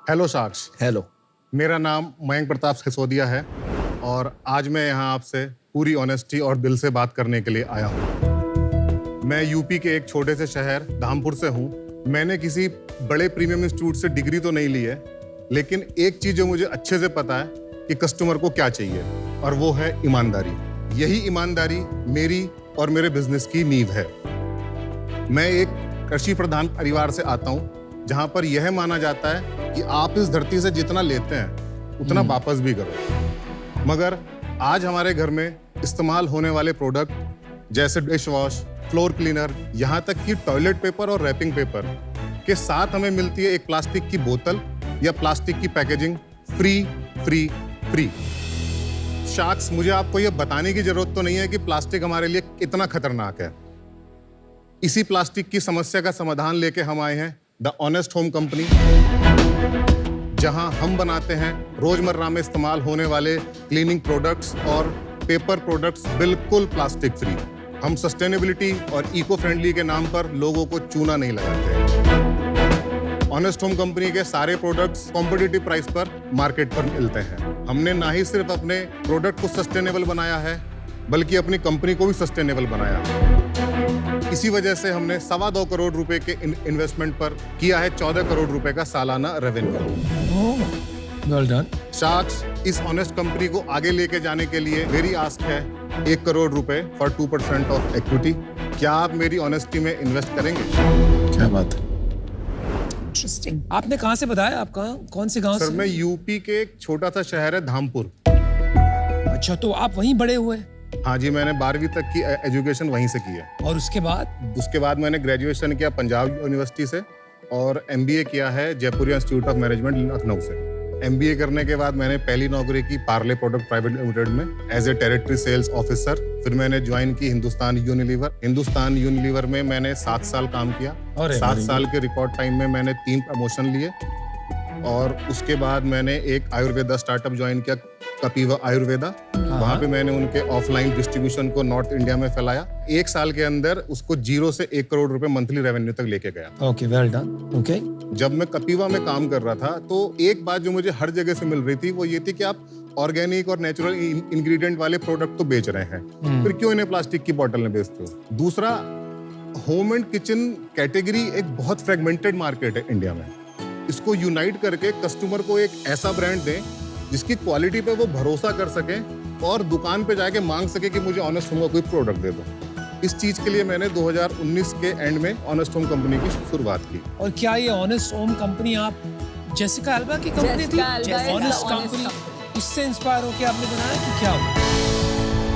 Hello साक्ष। Hello. मेरा नाम मयंक प्रताप सिसोदिया है और आज मैं यहाँ आपसे पूरी ऑनेस्टी और दिल से बात करने के लिए आया हूँ। मैं यूपी के एक छोटे से शहर धामपुर से हूँ। मैंने किसी बड़े प्रीमियम इंस्टीट्यूट से डिग्री तो नहीं ली है, लेकिन एक चीज़ जो मुझे अच्छे से पता है कि कस्टमर को क्या चाहिए, और वो है ईमानदारी। यही ईमानदारी मेरी और मेरे बिजनेस की नींव है। मैं एक कृषि प्रधान परिवार से आता हूँ, जहाँ पर यह माना जाता है कि आप इस धरती से जितना लेते हैं उतना वापस भी करो। मगर आज हमारे घर में इस्तेमाल होने वाले प्रोडक्ट जैसे डिश वॉश, फ्लोर क्लीनर, यहाँ तक कि टॉयलेट पेपर और रैपिंग पेपर के साथ हमें मिलती है एक प्लास्टिक की बोतल या प्लास्टिक की packaging free free free. Sacks, मुझे आपको यह बताने की जरूरत तो नहीं है कि प्लास्टिक हमारे लिए कितना खतरनाक है। इसी प्लास्टिक की समस्या का समाधान लेके हम आए हैं द ऑनेस्ट होम कंपनी, जहां हम बनाते हैं रोजमर्रा में इस्तेमाल होने वाले क्लीनिंग प्रोडक्ट्स और पेपर प्रोडक्ट्स बिल्कुल प्लास्टिक फ्री। हम सस्टेनेबिलिटी और इको फ्रेंडली के नाम पर लोगों को चूना नहीं लगाते। ऑनेस्ट होम कंपनी के सारे प्रोडक्ट्स कॉम्पिटिटिव प्राइस पर मार्केट पर मिलते हैं। हमने ना ही सिर्फ अपने प्रोडक्ट को सस्टेनेबल बनाया है, बल्कि अपनी कंपनी को भी सस्टेनेबल बनाया है। इसी वजह से हमने 2.25 करोड़ रुपए के इन्वेस्टमेंट पर किया है 14 करोड़ रुपए का सालाना रेवेन्यू। Well done. शाक्स, इस ऑनेस्ट कंपनी को आगे लेके जाने के लिए मेरी आस्क है 1 करोड़ रुपए फॉर 2% ऑफ इक्विटी। क्या आप मेरी ऑनेस्टी में इन्वेस्ट करेंगे? क्या बात है। इंटरेस्टिंग। आपने कहाँ से बताया? आप कौन से गांव से? सर, मैं यूपी के एक छोटा सा शहर है धामपुर। अच्छा, तो आप वहीं बड़े हुए? हाँ जी, मैंने 12वीं तक की एजुकेशन वहीं से की है। और उसके बाद मैंने ग्रेजुएशन किया पंजाब यूनिवर्सिटी से और MBA किया है Jaipuria Institute of Management Lucknow से। MBA करने के बाद मैंने पहली नौकरी की पार्ले प्रोडक्ट प्राइवेट लिमिटेड में as a territory sales officer. फिर मैंने ज्वाइन की हिंदुस्तान यूनिलीवर में मैंने 7 साल काम किया। 7 साल के रिकॉर्ड टाइम में मैंने 3 प्रमोशन लिए। और उसके बाद मैंने एक आयुर्वेदा स्टार्टअप ज्वाइन किया, कपिवा आयुर्वेदा। वहाँ पे मैंने उनके ऑफलाइन डिस्ट्रीब्यूशन को नॉर्थ इंडिया में फैलाया। 1 साल के अंदर उसको 0 से 1 करोड़ रुपए मंथली रेवेन्यू तक लेके गया। Okay, well done. ओके। जब मैं कपिवा में काम कर रहा था तो एक बात जो मुझे हर जगह से मिल रही थी वो ये थी कि आप ऑर्गेनिक और नेचुरल इंग्रेडिएंट वाले प्रोडक्ट तो बेच रहे हैं, फिर क्यों इन्हें प्लास्टिक की बोतल में बेचते हो? दूसरा, होम एंड किचन कैटेगरी एक बहुत फ्रेगमेंटेड मार्केट है इंडिया में। इसको यूनाइट करके कस्टमर को एक ऐसा ब्रांड दें जिसकी क्वालिटी पे वो भरोसा कर सके और दुकान पे जाके मांग सके कि मुझे ऑनेस्ट होम का कोई प्रोडक्ट दे दो। इस चीज के लिए मैंने 2019 के एंड में ऑनेस्ट होम कंपनी की शुरुआत की। और क्या ये ऑनेस्ट होम कंपनी आप जेसिका अल्बा की कंपनी थी? ऑनेस्ट कंपनी, उससे इंस्पायर होकर आपने बनाया कि क्या?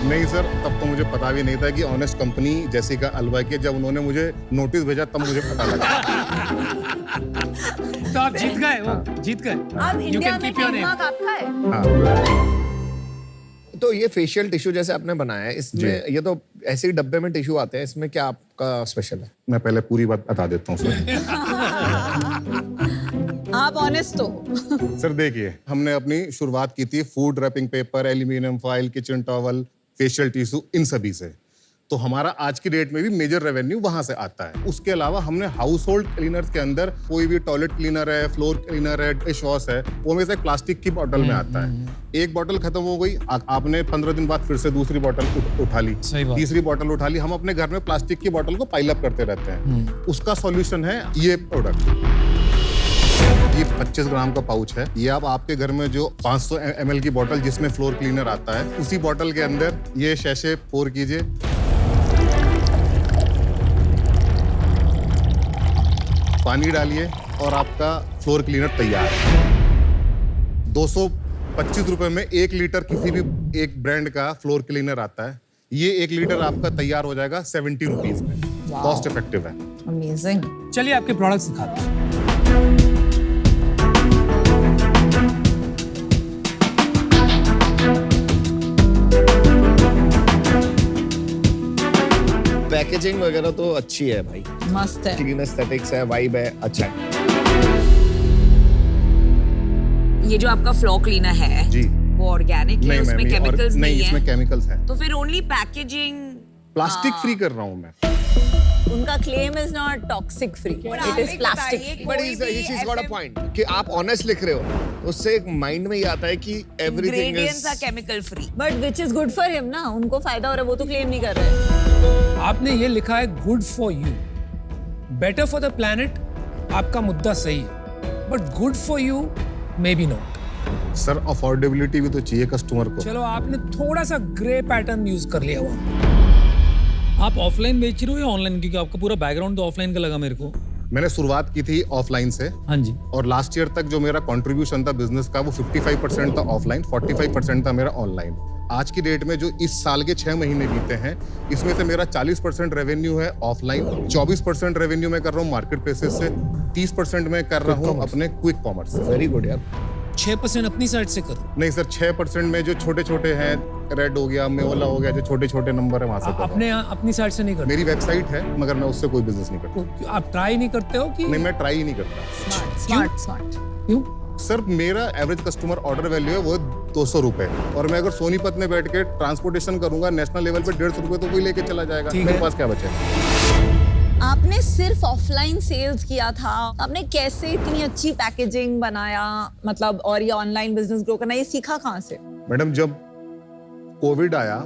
नहीं सर, तब तो मुझे पता भी नहीं था कि ऑनेस्ट कंपनी जेसिका अल्बा की। जब उन्होंने मुझे नोटिस भेजा तब मुझे पता लगा। तो आप जीत गए, वो जीत गए। अब इंडिया में ट्रेडमार्क आपका है। हाँ। तो ये फेशियल टिश्यू जैसे आपने बनाया है, इसमें ये तो ऐसे ही डब्बे में टिश्यू आते हैं, इसमें क्या आपका स्पेशल है? मैं पहले पूरी बात बता देता हूँ सर। आप ऑनेस्ट हो। सर देखिए, हमने अपनी शुरुआत की थी food wrapping paper, aluminium foil, kitchen towel, facial tissue, इन सभी से। तो हमारा आज की डेट में भी मेजर रेवेन्यू वहां से आता है। उसके अलावा हमने हाउस होल्ड क्लीनर्स के अंदर कोई भी टॉयलेट क्लीनर है, फ्लोर क्लीनर है, डिश वॉश है, वो हमेशा एक प्लास्टिक की बोतल में आता है। एक बोतल खत्म हो गई, आपने 15 दिन बाद फिर से दूसरी बोतल उठा ली, तीसरी बोतल उठा ली। हम अपने घर में प्लास्टिक की बोतल को पाइल अप करते रहते हैं। उसका सॉल्यूशन है ये प्रोडक्ट। ये 25 ग्राम का पाउच है। ये आप आपके घर में जो 500 ml की बोतल जिसमें फ्लोर क्लीनर आता है, उसी बोतल के अंदर ये शैशे पोर कीजिए। पानी डालिए और आपका फ्लोर क्लीनर तैयार है। 225 रुपए में 1 लीटर किसी भी एक ब्रांड का फ्लोर क्लीनर आता है। ये 1 लीटर आपका तैयार हो जाएगा 70 रुपीज में। कॉस्ट इफेक्टिव है। अमेजिंग। चलिए आपके प्रोडक्ट्स दिखाते हैं। पैकेजिंग वगैरह तो अच्छी है भाई, मस्त है। क्लीन एस्थेटिक्स है, वाइब है, अच्छा है। ये जो आपका फ्लोर क्लीनर है जी, वो ऑर्गेनिक है, उसमें केमिकल्स नहीं है? इसमें केमिकल्स हैं। तो फिर ओनली पैकेजिंग प्लास्टिक फ्री कर रहा हूँ मैं। उनका claim is not toxic free, it is plastic. But she's got a point कि आप ऑनेस्ट लिख रहे हो, उससे एक माइंड में ये आता है कि everything Ingredients is are chemical free. But which is good for him ना, उनको फायदा हो रहा है, वो तो क्लेम नहीं कर रहे। आपने ये लिखा है good for you, better for the planet, आपका मुद्दा सही है, but good for you may be not. Sir affordability भी तो चाहिए कस्टमर को। चलो आपने थोड़ा सा ग्रे पैटर्न यूज कर लिया हुआ। आप ऑफलाइन बेच रहे हो या ऑनलाइन, क्योंकि आपका पूरा बैकग्राउंड तो ऑफलाइन का लगा मेरे को। मैंने शुरुआत की थी ऑफलाइन से, हाँ जी। और लास्ट ईयर तक जो मेरा कंट्रीब्यूशन था बिजनेस का वो 55% था ऑफलाइन, 45% था मेरा ऑनलाइन। आज की डेट में जो इस साल के 6 महीने बीते हैं, इसमें से मेरा 40% रेवेन्यू है ऑफलाइन, 24% रेवेन्यू मैं कर रहा हूँ मार्केट प्लेसेस से, 30% मैं कर रहा हूँ अपने क्विक कॉमर्स से। वेरी गुड यार। 6% अपनी साइड से करो। नहीं सर, 6% में जो छोटे छोटे हैं, रेड हो गया, मेवला हो गया, जो छोटे छोटे नंबर है वहां से कर रहा हूं। अपनी साइड से नहीं करते। मेरी वेबसाइट है मगर मैं उससे कोई बिजनेस नहीं करता। तो आप ट्राई नहीं करते हो कि नहीं, मैं ट्राई ही नहीं करता। स्मार्ट। क्यों? सर मेरा एवरेज कस्टमर ऑर्डर वैल्यू है वो 200 रुपए, और मैं अगर सोनीपत में बैठ के ट्रांसपोर्टेशन करूंगा नेशनल लेवल पे 150 रुपए तो कोई लेके चला जाएगा। ठीक मेरे है। पास क्या बचे? आपने सिर्फ ऑफलाइन सेल्स किया था, आपने कैसे इतनी अच्छी पैकेजिंग बनाया, मतलब, और ये ऑनलाइन बिजनेस ग्रो करना, ये सीखा कहाँ से? मैडम जब कोविड आया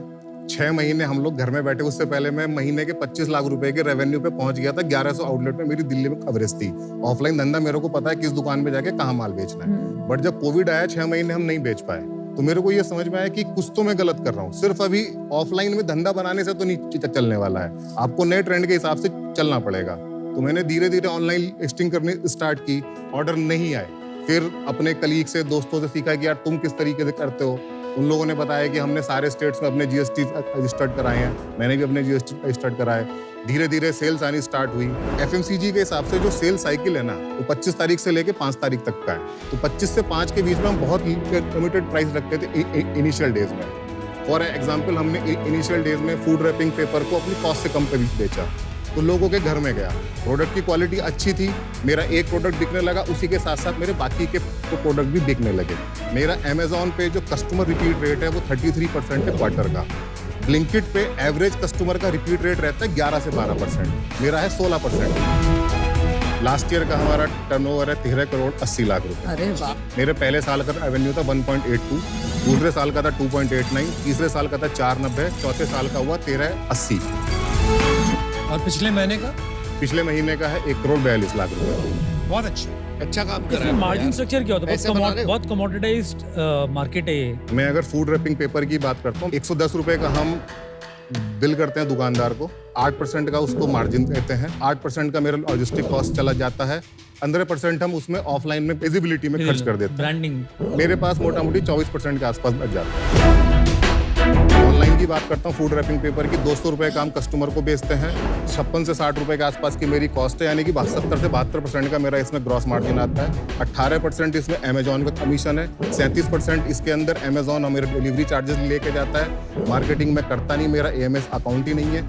6 महीने हम लोग घर में बैठे, उससे पहले मैं महीने के 25 लाख रुपए के रेवेन्यू पे पहुंच गया था। 1100 आउटलेट में मेरी दिल्ली में कवरेज थी। ऑफलाइन धंधा मेरे को पता है किस दुकान पे जाके कहाँ माल बेचना है। बट जब कोविड आया 6 महीने हम नहीं बेच पाए, तो मेरे को ये समझ में आया कि कुछ तो मैं गलत कर रहा हूँ। सिर्फ अभी ऑफलाइन में धंधा बनाने से तो नहीं चलने वाला है, आपको नए ट्रेंड के हिसाब से चलना पड़ेगा। तो मैंने धीरे धीरे ऑनलाइन लिस्टिंग करनी स्टार्ट की, ऑर्डर नहीं आए। फिर अपने कलीग से, दोस्तों से सीखा कि यार तुम किस तरीके से करते हो। उन लोगों ने बताया कि हमने सारे स्टेट्स में अपने जीएसटी रजिस्टर्ड कराए हैं, मैंने भी अपने जीएसटी रजिस्टर्ड कराए। धीरे धीरे सेल्स आनी स्टार्ट हुई। एफएमसीजी के हिसाब से जो सेल साइकिल है ना, वो 25 तारीख से लेके 5 तारीख तक का है। तो 25 से 5 के बीच में हम बहुत लिमिटेड प्राइस रखते थे इनिशियल डेज में। फॉर एग्जाम्पल हमने इनिशियल डेज में फूड रैपिंग पेपर को अपनी कॉस्ट से कम पे बेचा, तो लोगों के घर में गया। प्रोडक्ट की क्वालिटी अच्छी थी, मेरा एक प्रोडक्ट बिकने लगा, उसी के साथ साथ मेरे बाकी के प्रोडक्ट भी बिकने लगे। मेरा अमेजोन पे जो कस्टमर रिपीट रेट है वो 33% है क्वार्टर का। ब्लिंकिट पे एवरेज कस्टमर का रिपीट रेट रहता है 11 से 12%, मेरा है 16%। लास्ट ईयर का हमारा टर्नओवर है 13 करोड़ 80 लाख रुपए। अरे वाह। मेरे पहले साल का रेवेन्यू था 1.82, दूसरे साल का था 2.89, तीसरे साल का था 490, चौथे साल का हुआ 1380, और पिछले महीने का? पिछले महीने का है 1 करोड़ 42 लाख रुपए। बहुत अच्छा। अच्छा काम कर रहा इसमें है। मार्जिन स्ट्रक्चर क्या होता है? ऐसे बना रहे हो? बहुत कमोडिटाइज्ड मार्केट है ये। मैं अगर फूड रैपिंग पेपर की बात करता हूँ, 110 रुपए का हम बिल करते हैं दुकानदार को, 8% का उसको मार्जिन देते हैं, 8% का मेरा लॉजिस्टिक कॉस्ट चला जाता है, 15% हम उसमें ऑफलाइन में विजिबिलिटी में खर्च कर देते हैं। ब्रांडिंग। मेरे पास मोटा मोटी 24% के आसपास बच जाता है। ऑनलाइन की बात करता हूँ फूड रैपिंग पेपर की, 200 रुपए का हम कस्टमर को बेचते हैं, 56 से 60 रुपए के आसपास की मेरी कॉस्ट है, यानी कि 70 से 72% का मेरा इसमें ग्रॉस मार्जिन आता है। 18% इसमें अमेजोन का कमीशन है, 37% इसके अंदर अमेजोन और मेरे डिलीवरी चार्जेस लेके जाता है। मार्केटिंग में करता नहीं, मेरा AMS अकाउंट ही नहीं है।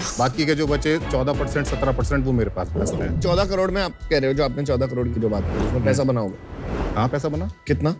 बाकी के जो बचे 14%, 17% वो मेरे पास बचते हैं। 14 करोड़ में आप कह रहे हो, जो आपने 14 करोड़ की जो बात की, उसमें पैसा बनाओगे? हाँ, पैसा बना कितना?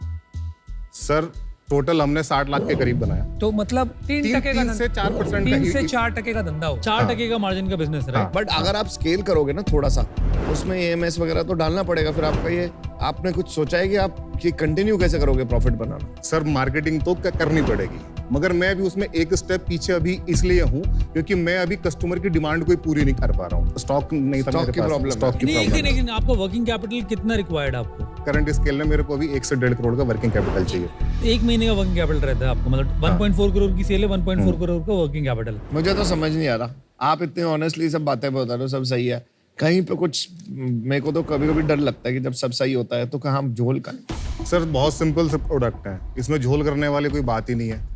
सर टोटल हमने 60 लाख के करीब बनाया। तो मतलब 3% से 4% 3 से 4% का धंधा हो। 4% का मार्जिन का बिजनेस है। बट अगर आप स्केल करोगे ना थोड़ा सा, उसमें AMS वगैरह तो डालना पड़ेगा। फिर आपका ये, आपने कुछ सोचा है कि आप ये कंटिन्यू कैसे करोगे प्रॉफिट बनाना? सर मार्केटिंग तो करनी पड़ेगी, मगर मैं अभी उसमें एक स्टेप पीछे अभी इसलिए हूँ क्योंकि मैं अभी कस्टमर की डिमांड कोई पूरी नहीं कर पा रहा हूँ। स्टॉक नहीं था स्टॉक मेरे की पास, प्रॉब्लम है। स्टॉक की नहीं, प्रॉब्लम है। लेकिन आपका वर्किंग कैपिटल कितना रिक्वायर्ड है आपको? करंट स्केल में मेरे को अभी 1 से 1.5 करोड़ का वर्किंग कैपिटल चाहिए। 1 महीने का वर्किंग कैपिटल रहता है आपको, मतलब 1.4 करोड़ की सेल है, 1.4 करोड़ का वर्किंग कैपिटल। मुझे तो समझ नहीं आ रहा, आप इतने ऑनेस्टली सब बातें बता रहे हो, सब सही है, कहीं पे कुछ मेरे को तो कभी कभी डर लगता है कि जब सब सही होता है तो कहाँ झोल का। सर बहुत सिंपल से प्रोडक्ट है, इसमें झोल करने वाली कोई बात ही नहीं है।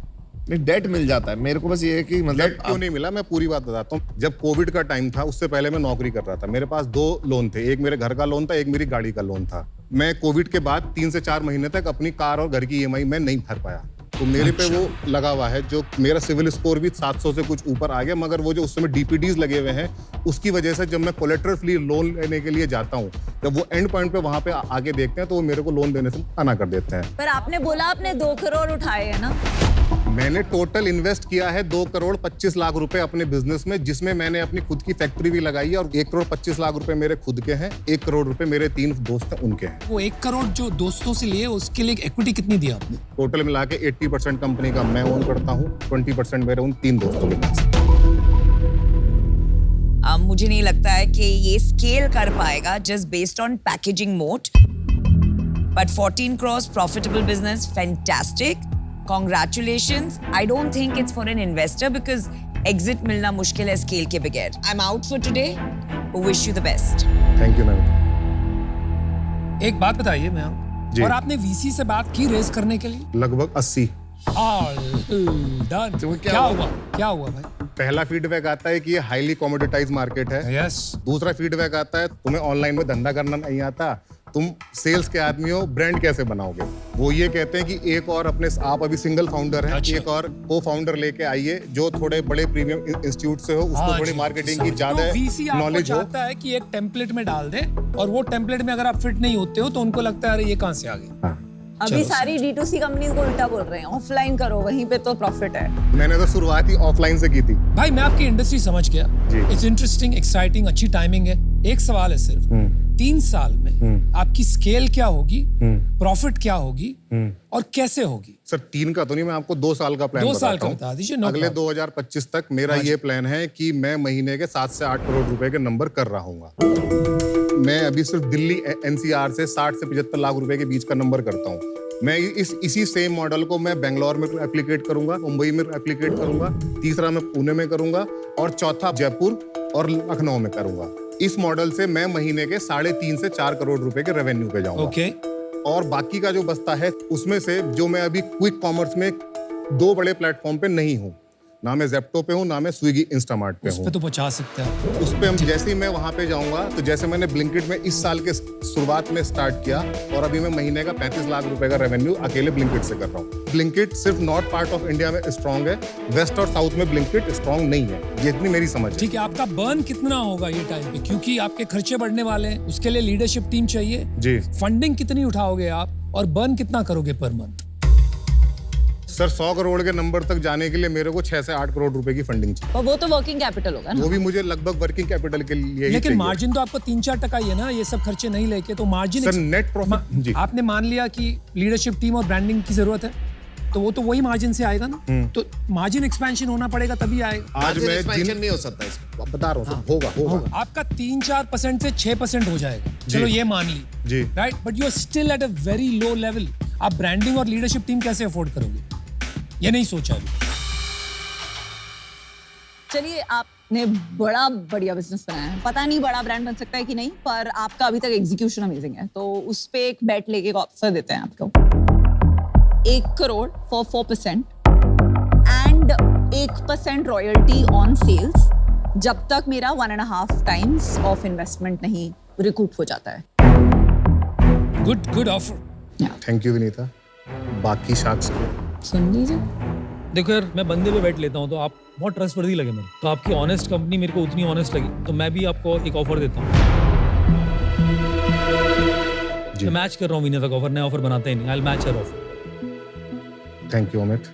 नहीं, डेट मिल जाता है मेरे को, बस ये है कि मतलब डेट क्यों नहीं मिला, मैं पूरी बात बताता हूँ। जब कोविड का टाइम था उससे पहले मैं नौकरी कर रहा था, मेरे पास 2 लोन थे, एक मेरे घर का लोन था, एक मेरी गाड़ी का लोन था। मैं कोविड के बाद 3 से 4 महीने तक अपनी कार और घर की EMI मैं नहीं भर पाया, तो मेरे पे वो लगा हुआ है। जो मेरा सिविल स्कोर भी 700 से कुछ ऊपर आ गया, मगर वो जो उस समय DPDs लगे हुए हैं उसकी वजह से जब मैं कोलेटरल फ्री लोन लेने के लिए जाता हूँ, जब वो एंड पॉइंट पे वहां पे आगे देखते हैं तो वो मेरे को लोन देने से मना कर देते हैं। पर आपने बोला आपने 2 करोड़ उठाए है ना? मैंने टोटल इन्वेस्ट किया है 2 करोड़ 25 लाख रुपए अपने बिजनेस में, जिसमें मैंने अपनी खुद की फैक्ट्री भी लगाई है और 1 करोड़ 25 लाख रुपए मेरे खुद के हैं, 1 करोड़ रुपए मेरे 3 दोस्त हैं उनके हैं। वो 1 करोड़ जो दोस्तों से लिए उसके लिए इक्विटी कितनी दिया आपने? टोटल मिला के 80% कंपनी का मैं ओन करता हूँ, 20% मेरे उन 3 दोस्तों के पास। मुझे नहीं लगता है कि ये स्केल कर पाएगा just based on packaging mode, but 14 crores profitable business, fantastic, congratulations. I don't think it's for an investor because exit मिलना मुश्किल है स्केल के बगैर. I'm out for today. Wish you the best. Thank you ma'am. एक बात बताइए मैं जी। और आपने वीसी से बात की रेस करने के लिए? लगभग 80। डन। तो क्या हुआ भाई? पहला फीडबैक आता है कि ये हाईली कॉमोडिटाइज मार्केट है। यस। दूसरा फीडबैक आता है तुम्हें ऑनलाइन में धंधा करना नहीं आता, तुम सेल्स के आदमी हो, ब्रांड कैसे बनाओगे। वो ये कहते हैं कि एक और अपने, आप अभी सिंगल फाउंडर हैं, अच्छा। एक और को फाउंडर लेके आइए जो थोड़े बड़े प्रीमियम इंस्टीट्यूट से हो, उसको थोड़ी मार्केटिंग की ज्यादा वीसी आपको नॉलेज हो। चाहता है कि एक टेम्पलेट में डाल दे और वो टेम्पलेट में अगर आप फिट नहीं होते हो तो उनको लगता है अरे ये कहां से आ गए। अभी सारी D2C कंपनीज को उल्टा बोल रहे हैं, ऑफलाइन करो, वहीं पे तो प्रॉफिट है। मैंने तो शुरुआत ही ऑफलाइन से की थी। भाई मैं आपकी इंडस्ट्री समझ गया, जी। इट्स इंटरेस्टिंग, एक्साइटिंग, अच्छी टाइमिंग है। एक सवाल है सिर्फ, 3 साल में आपकी स्केल क्या होगी, प्रॉफिट क्या होगी और कैसे होगी? सर 3 का तो नहीं, मैं आपको 2 साल का प्लान 2 साल का बताता हूँ। बता दीजिए। नो अगले प्रॉब्लम। 2025 तक मेरा ये प्लान है कि मैं महीने के 7 से 8 करोड़ रुपए के नंबर कर रहा हूँ। मैं अभी सिर्फ दिल्ली NCR से 60 से 75 लाख रुपए के बीच का नंबर करता हूँ। मैं इसी सेम मॉडल को मैं बेंगलोर में एप्लीकेट करूंगा, मुंबई में एप्लीकेट करूंगा, तीसरा मैं पुणे में करूंगा और चौथा जयपुर और लखनऊ में करूंगा। इस मॉडल से मैं महीने के 3.5 से 4 करोड़ रुपए के रेवेन्यू पे जाऊंगा। ओके। और बाकी का जो बचता है उसमें से जो मैं अभी क्विक कॉमर्स में 2 बड़े प्लेटफॉर्म पे नहीं हूँ, ना मैं जेप्टो पे हूँ, ना मैं स्विगी इंस्टामार्ट पे उस हूँ। पे तो पहुंचा सकते हैं। उस पे हम जैसे ही मैं वहां पे जाऊंगा, तो जैसे मैंने ब्लिंकिट में इस साल के शुरुआत में स्टार्ट किया और अभी मैं महीने का 35 लाख रुपए का रेवेन्यू अकेले ब्लिंकिट से कर रहा हूँ। ब्लिंकिट सिर्फ नॉर्थ पार्ट ऑफ इंडिया में स्ट्रांग है, वेस्ट और साउथ में ब्लिंकिट स्ट्रांग नहीं है। ये इतनी मेरी समझ है। ठीक है, आपका बर्न कितना होगा ये टाइम पे, क्योंकि आपके खर्चे बढ़ने वाले हैं, उसके लिए लीडरशिप टीम चाहिए जी फंडिंग कितनी उठाओगे आप और बर्न कितना करोगे पर मंथ? सर 100 करोड़ के नंबर तक जाने के लिए मेरे को 6 से 8 करोड़ रुपए की फंडिंग चाहिए। और वो तो वर्किंग कैपिटल होगा ना। वो भी मुझे लगभग वर्किंग कैपिटल के लिए ही लेकिन चाहिए। मार्जिन तो आपको 3-4% ही है ना, ये सब खर्चे नहीं लेके, तो मार्जिन सर नेट प्रॉफिट जी आपने मान लिया कि लीडरशिप टीम और ब्रांडिंग की जरूरत है, तो वो तो वही मार्जिन से आएगा ना। तो मार्जिन एक्सपेंशन होना पड़ेगा तभी आएगा। आज मैं एक्सपेंशन नहीं हो सकता इसमें। बता रहा हूँ सर, होगा आपका 3-4% से 6% हो जाएगा, चलो ये मान ली जी। Right, but you are still at a very low level. आप ब्रांडिंग और लीडरशिप टीम कैसे अफोर्ड करोगे, ये नहीं सोचा अभी। चलिए, आपने बड़ा बढ़िया बिजनेस बनाया है, पता नहीं बड़ा ब्रांड बन सकता है कि नहीं, पर आपका अभी तक एग्जीक्यूशन अमेजिंग है, तो उस पे एक बेट लेके ऑफर देते हैं आपको। 1 crore for 4% and 1% royalty on sales जब तक मेरा 1.5 टाइम्स ऑफ इन्वेस्टमेंट नहीं रिकूप हो जाता है। Good offer. Thank you Vinita. बाकी शार्क्स को सुन लीजिए। देखो यार, मैं बंदे पे बैठ लेता हूँ तो आप बहुत ट्रस्टवर्दी लगे मेरे, तो आपकी ऑनेस्ट कंपनी मेरे को उतनी ऑनेस्ट लगी, तो मैं भी आपको एक ऑफर देता हूँ। मैं मैच कर रहा हूँ विनीता का ऑफर, नया ऑफर बनाते ही नहीं, आई will match her offer. Thank you Amit.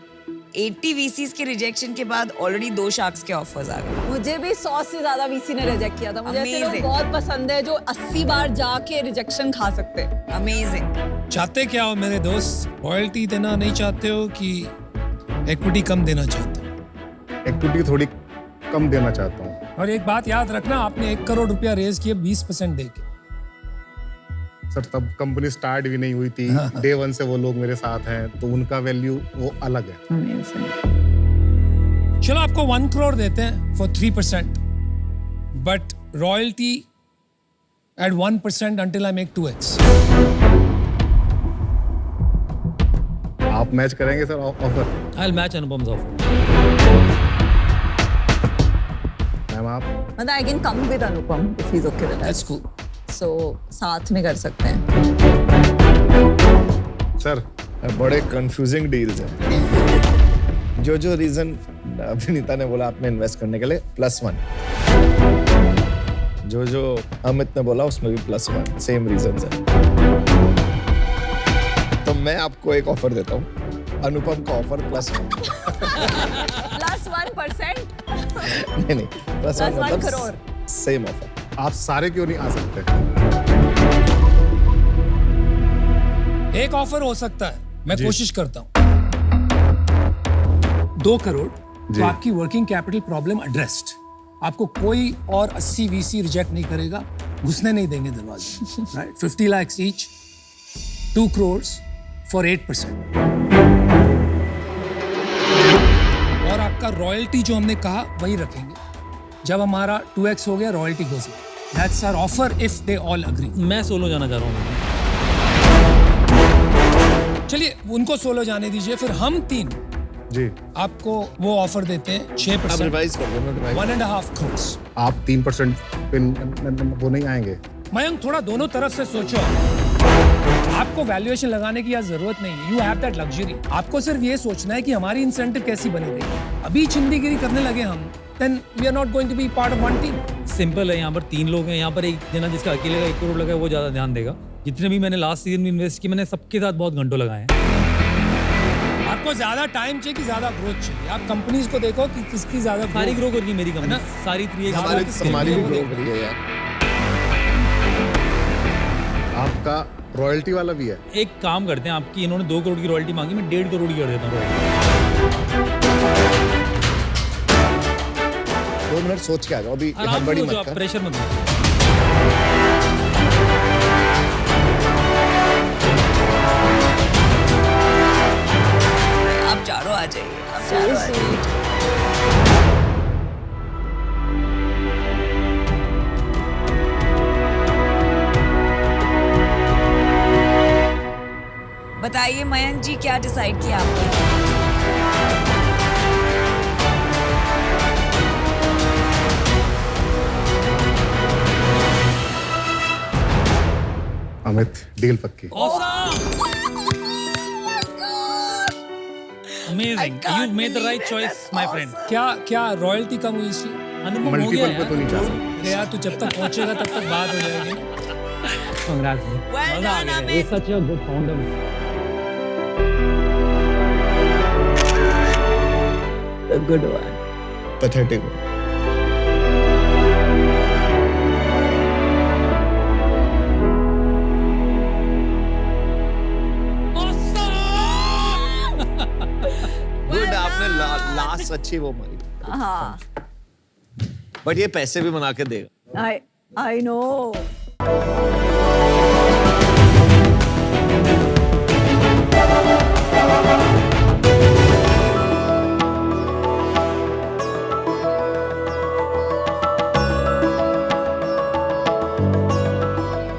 80 VCs के रिजेक्शन के बाद ऑलरेडी 2 शार्क्स के ऑफर्स आ गए। मुझे भी 100 से ज्यादा वीसी ने रिजेक्ट किया था। मुझे ऐसे लोग Amazing. बहुत पसंद है जो 80 बार जाके रिजेक्शन खा सकते हैं। अमेजिंग। चाहते क्या हो मेरे दोस्त, रॉयल्टी देना नहीं चाहते हो कि इक्विटी कम देना चाहते हो? इक्विटी थोड़ी कम देना चाहता हूँ। और एक बात याद रखना, आपने 1 करोड़ रुपया रेज किया 20% दे के। सर तब कंपनी स्टार्ट भी नहीं हुई थी, डे 1 से वो लोग मेरे साथ हैं, तो उनका वैल्यू वो अलग है। चलो आपको 1 करोड़ देते हैं for 3%, but royalty at 1% until I make 2x. आप मैच करेंगे sir offer? I will match Anupam's offer. Ma'am आप मतलब I can come with Anupam if he is okay with that. That's cool. So साथ में कर सकते हैं। सर बड़े कंफ्यूजिंग डील्स हैं। जो रीजन विनीता ने बोला आपने इन्वेस्ट करने के लिए +1, जो अमित ने बोला उसमें भी +1, सेम रीजन है। तो मैं आपको एक ऑफर देता हूँ, अनुपम का ऑफर प्लस प्लस 1%। नहीं plus Plus 1 crore. Same offer. आप सारे क्यों नहीं आ सकते? एक ऑफर हो सकता है, मैं कोशिश करता हूँ। 2 करोड़ जी। तो आपकी वर्किंग कैपिटल प्रॉब्लम एड्रेस्ड। आपको कोई और 80 VC रिजेक्ट नहीं करेगा, घुसने नहीं देंगे दरवाजे। Right, 50 lakhs each, 2 crores for 8%। और आपका रॉयल्टी जो हमने कहा वही रखेंगे। जब हमारा 2x हो गया, royalty goes up। That's our offer if they all agree। मैं सोलो जाना चाह रहा हूँ। चलिए उनको सोलो जाने दीजिए, फिर हम 3 जी। आपको वो ऑफर देते हैं आप 6%, रिवाइज कर लो, 1.5 crores। आप 3% पे वो नहीं आएंगे। मयंक थोड़ा दोनों तरफ से सोचो। आपको वैल्यूएशन लगाने की यार जरूरत नहीं है, यू हैव दैट लग्जरी। आपको सिर्फ ये सोचना है कि हमारी इंसेंटिव कैसी बनी रहेगी। अभी चिंदीगिरी करने लगे हम, then we are not going to be part of one team। Simple है, यहाँ पर 3 लोग हैं, यहाँ पर एक जना जिसका अकेले का 1 करोड़ लगा है वो ज्यादा ध्यान देगा। जितने भी मैंने लास्ट सीजन में इन्वेस्ट किए, मैंने सबके साथ बहुत घंटों लगाए हैं। आपको ज्यादा टाइम चाहिए कि ज्यादा ग्रोथ चाहिए? आप कंपनीज को देखो कि किसकी ज्यादा सारी ग्रो कर गई मेरी कंपनी, सारी 3x हमारी भी ग्रो करी है यार। आपका रॉयल्टी वाला भी है। एक काम करते हैं, आपकी इन्होंने 2 करोड़ की रॉयल्टी मांगी, मैं 1.5 करोड़ की कर देता हूँ। 2 मिनट सोच के आ जाओ, अभी आराम हड़बड़ी से हो मत जाओ, कर। प्रेशर मत लो। आप चारों आ जाइए, आप चारों आ जाइए। बताइए मयंक जी, क्या डिसाइड किया आपने? अमित, डील पक्की। Amazing, you made the right choice, my friend। क्या रॉयल्टी कम हुई इसलिए? अनुपम हो गया मल्टीपल पे तो नहीं जा सकते। अरे यार तू जब तक पहुंचेगा तब तक बात हो जाएगी। Congrats, bro। Well मजा आ done, गया। Amit। He's such a good founder। A good one। Pathetic. Good, आपने लास्ट अच्छी वो मारी। हाँ, बट ये पैसे भी बना के देगा। I know।